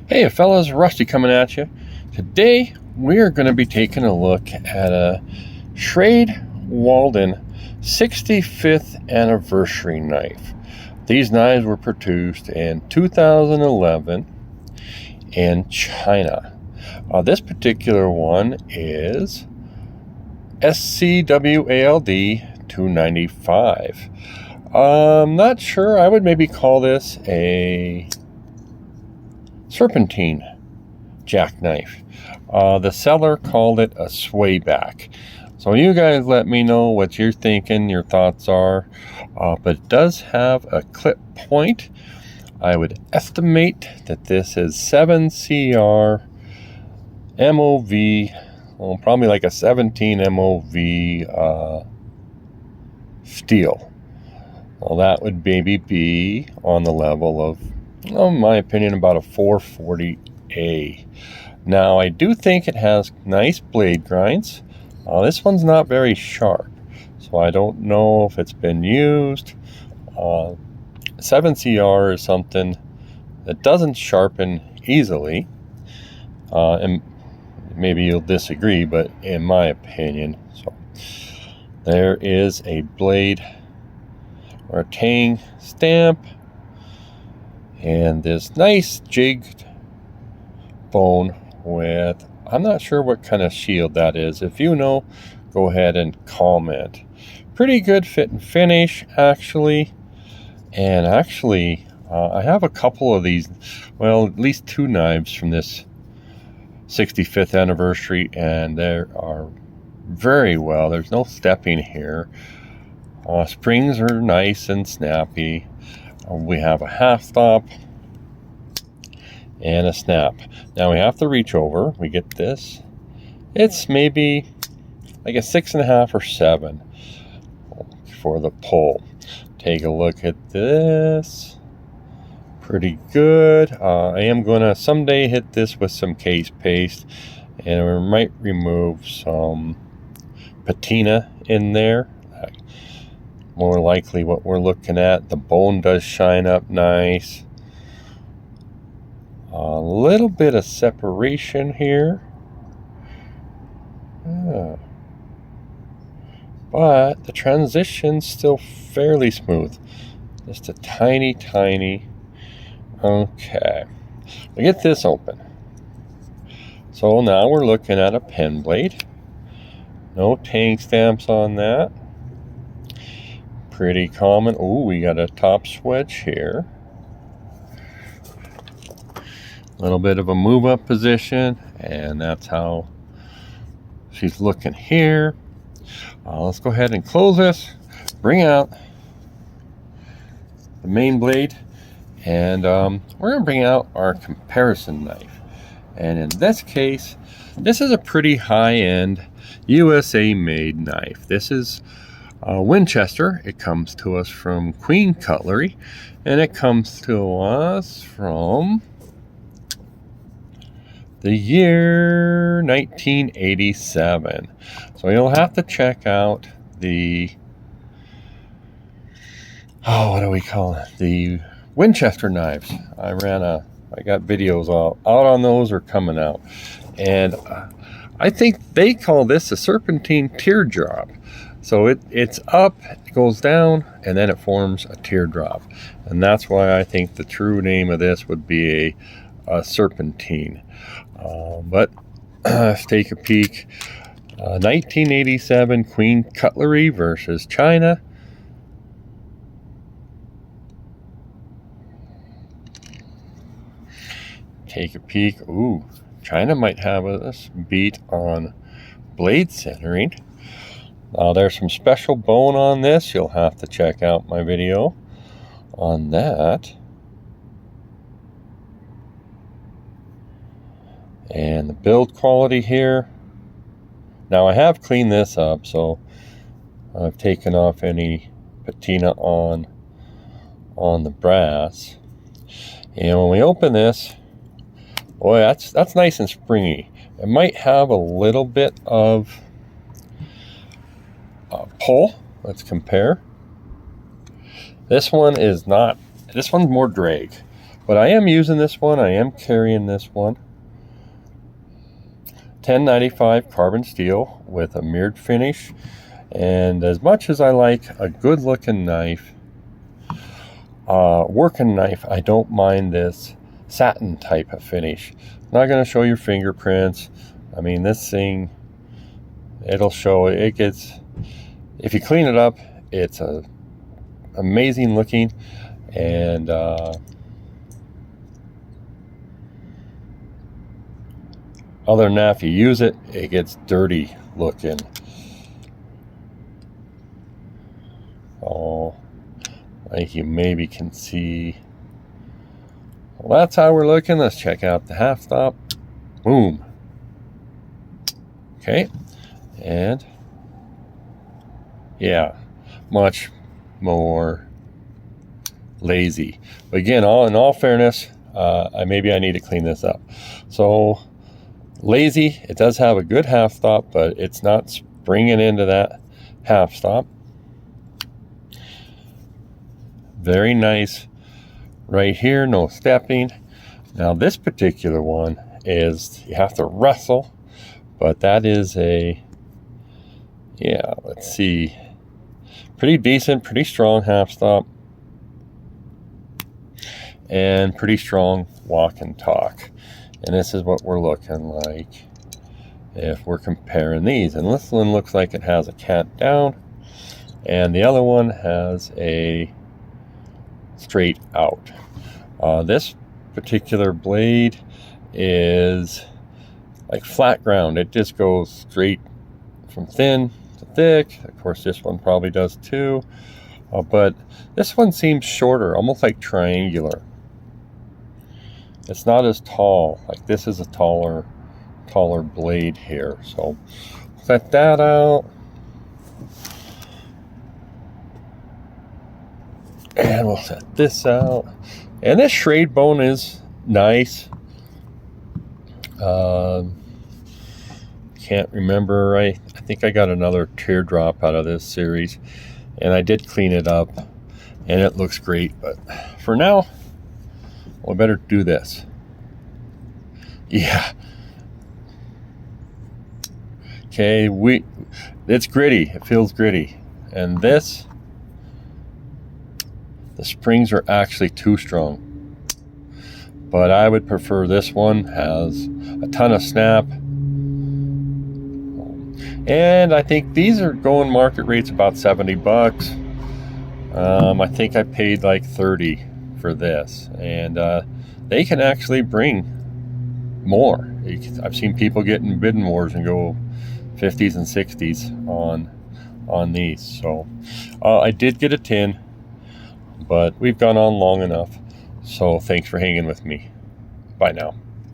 Hey fellas, Rusty coming at you. Today we're going to be taking a look at a Schrade Walden 65th anniversary knife. These knives were produced in 2011 in China. This particular one is SCWALD 295. I'm not sure. I would maybe call this a Serpentine jackknife. The seller called it a swayback. So you guys let me know what you're thinking, your thoughts are. But it does have a clip point. I would estimate that this is 7CR MOV, well, probably like a 17 MOV steel. Well, that would maybe be on the level of, in my opinion, about a 440A. Now, I do think it has nice blade grinds. This one's not very sharp, so I don't know if it's been used. 7CR is something that doesn't sharpen easily, and maybe you'll disagree, but in my opinion, so there is a blade or a tang stamp and this nice jigged bone with, I'm not sure what kind of shield that is. If you know, go ahead and comment. Pretty good fit and finish, actually. And actually, I have a couple of these, well, at least two knives from this 65th anniversary, and they are very well. There's no stepping here. Springs are nice and snappy. We have a half stop and a snap. Now we have to reach over. We get this. It's maybe like a 6.5 or 7 for the pull. Take a look at this. Pretty good. I am gonna someday hit this with some case paste, and we might remove some patina in there. More likely what we're looking at. The bone does shine up nice. A little bit of separation here. But the transition's still fairly smooth. Just a tiny. Okay. We get this open. So now we're looking at a pen blade. No tang stamps on that. Pretty common. Oh, we got a top switch here. A little bit of a move up position, and that's how she's looking here. Let's go ahead and close this, bring out the main blade, and we're going to bring out our comparison knife. And in this case, this is a pretty high-end USA made knife. This is Winchester. It comes to us from Queen Cutlery, and it comes to us from the year 1987. So you'll have to check out the, what do we call it? The Winchester knives. I got videos out on those, or coming out. And I think they call this a Serpentine teardrop. So it's up, it goes down, and then it forms a teardrop. And that's why I think the true name of this would be a Serpentine. But let's take a peek. 1987 Queen Cutlery versus China. Take a peek. Ooh, China might have us beat on blade centering. There's some special bone on this. You'll have to check out my video on that. And the build quality here. Now I have cleaned this up, so I've taken off any patina on the brass. And when we open this, boy, that's nice and springy. It might have a little bit of pull. Let's compare. This one is not. This one's more drag. But I am using this one. I am carrying this one. 1095 carbon steel with a mirrored finish. And as much as I like a good looking knife, working knife, I don't mind this satin type of finish. Not going to show your fingerprints. I mean, this thing, it'll show, it gets, if you clean it up, it's amazing looking. And other than that, if you use it, it gets dirty looking. Oh, like you maybe can see. Well, that's how we're looking. Let's check out the half stop. Boom. Okay. And yeah, much more lazy. But again, in all fairness, maybe I need to clean this up. So lazy, it does have a good half stop, but it's not springing into that half stop. Very nice right here, no stepping. Now this particular one is, you have to wrestle, but that is a, yeah, let's see, pretty decent, pretty strong half stop, and pretty strong walk and talk. And this is what we're looking like if we're comparing these. And this one looks like it has a cant down, and the other one has a straight out. This particular blade is like flat ground. It just goes straight from thin to thick. Of course, this one probably does too. But this one seems shorter, almost like triangular. It's not as tall. Like this is a taller blade here. So set that out. And we'll set this out. And this Schrade bone is nice. Can't remember. I think I got another teardrop out of this series. And I did clean it up. And it looks great. But for now, we better do this. Yeah. Okay, it's gritty. It feels gritty. And this, the springs are actually too strong. But I would prefer this one. Has a ton of snap. And I think these are going market rates about 70 bucks. I think I paid like 30 for this. And they can actually bring more. I've seen people get in bidding wars and go 50s and 60s on these. So I did get a tin. But we've gone on long enough, so thanks for hanging with me. Bye now.